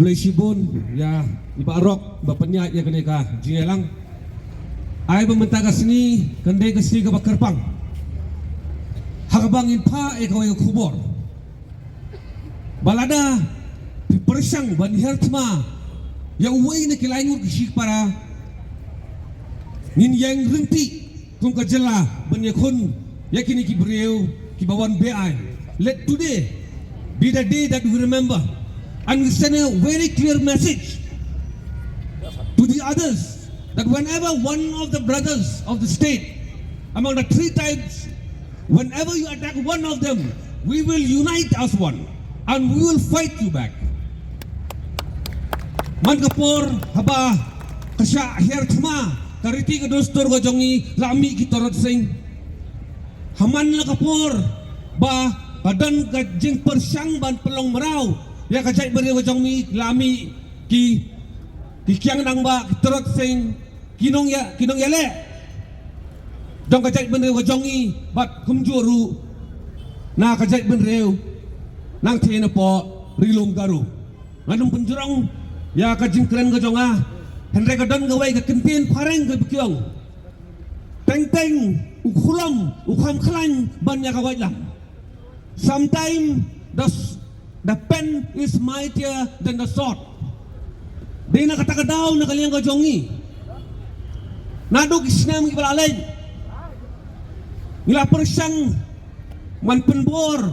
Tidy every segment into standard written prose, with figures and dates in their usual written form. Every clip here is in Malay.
Mulai sibun ya iba arok bapanya ya kene ka jingelang ai bementaga sini kende ke sini ka bakerpang hakabang inpa e kawai kubor balada persang ban hertma ya uwai ne kilaingur kishik para nin yang rinti kung kajela ban yakun yakini ki breu ki bawan beai. Let today be the day that we remember and we send a very clear message to the others that whenever one of the brothers of the state among the three tribes, whenever you attack one of them, we will unite as one and we will fight you back. Man kapor haba kasya hertma kariti kadostor ko jongi lami kitorot sing haman la kapor ba badan ka jing persang ban pelong merau ya kajai beri wajong mi lami ki kiang nang ba terot sing kinong ya le dong kajai beri wajong i bat kumjuru na kajai beri nang tiena po rilong Garo nganung penjurong ya kajing keren wajong ah henre kadon gawai ka kempin pareng ka bekyong teng ukulam ukam klan ban ya kawai lang. Sometimes the pen is mightier than the sword. Di nakatakadaw na kaliyang kajongi. Nadog isnam kibalalay. Nila persang manpenbor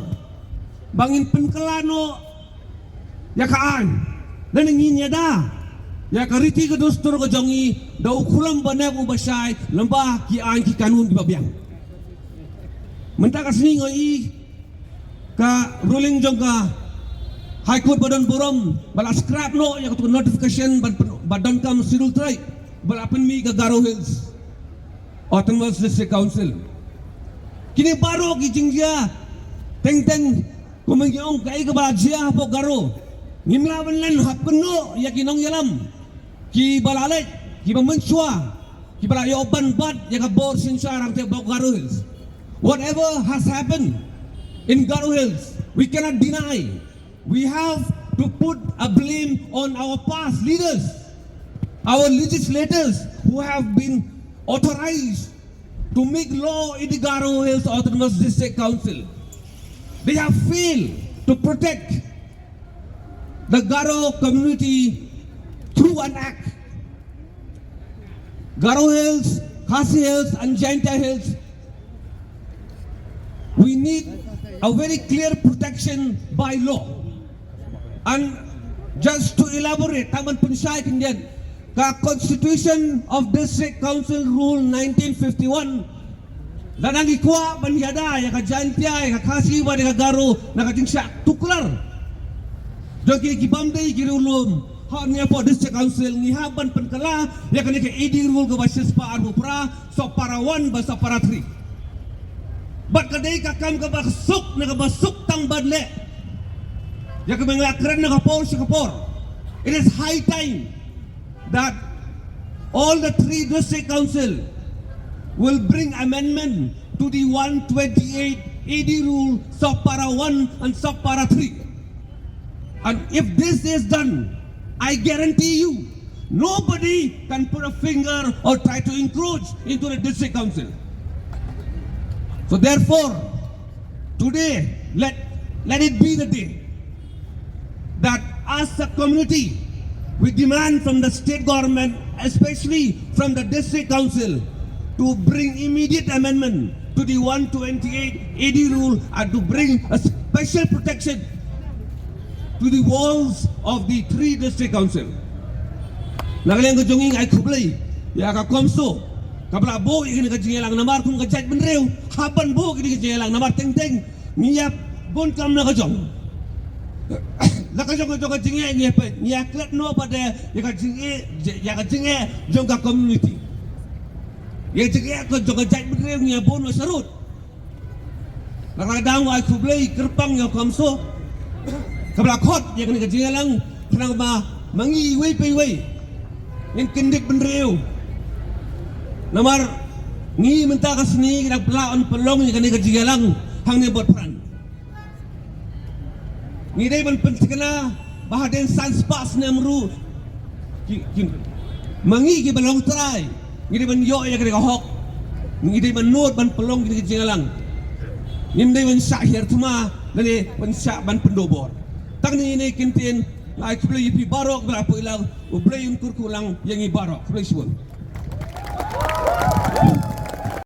bangin penkelano yakaan. Naningin niya da. Ya kariti kadostor kajongi daw kulam banab ubasay lambah kian ki kanun kibabyang. Mentakas ni ngoy ka ruling jong ka High Court badan borom bala scrap no ya kutu notification badan kam sidul try bala pen mi ka Garo Hills Autonomous District Council kini baro ki jingja teng kumengyong kai ka bajia po Garo ngimlawan lan hapno ya kinong yalam ki balalay ki bamensua ki bala yoban bad ya ka bor sinsarang te Garo Hills. Whatever has happened in Garo Hills, we cannot deny. We have to put a blame on our past leaders, our legislators who have been authorized to make law in the Garo Hills Autonomous District Council. They have failed to protect the Garo community through an act. Garo Hills, Khasi Hills and Jaintia Hills, we need a very clear protection by law. And just to elaborate, taman punsay kindian, ka Constitution of District Council Rule 1951, lanang ikwa banyada ya ka Jaintia ya ka Khasi wa ya ka Garo nakating siya tuklar. Jogi kibamday kirulum ha niya po District Council ngihaban pankala ya kanika ED rule ka basis pa arbupra so para 1 basta para 3. But kadai kakam ka basuk na kabasuk tang badle. Ya ka mga akran na kapor si kapor. It is high time that all the 3 district council will bring amendment to the 128 AD rule sub para 1 and sub para 3. And if this is done, I guarantee you, nobody can put a finger or try to encroach into the district council. So therefore, today, let it be the day that as a community, we demand from the state government, especially from the district council, to bring immediate amendment to the 128 AD rule and to bring a special protection to the walls of the 3 district council. Nagalang kajonging ay kublay, ya kakomso, kabla bo ikini kajingelang namar kung kajat benreu haban bo ikini kajingelang namar teng niya bon kam na kajong la kajong kajinge niya klat no pada ya kajinge jong ka community ya kajinge kajat benreu niya bon sarut la kadang ay kublay kerpang ya kamso kabla khot ya kini kajingelang kanang mangi wei pe wei nin kindik benreu namar ni minta ka sini nagplaon pelong ni kanika jigalang hang ni bot pran ni dai ban pentikna bahaden sans pas nemru mangi ki balong try ngidi man yo ya kene hok ngidi man nod ban pelong ngidi jingalang ngimdai man sa hier tuma nani man sa ban pendobor tang ni ini kintin lai kublai pi barok berapa ilang ublai un kurkulang yang i barok kublai suun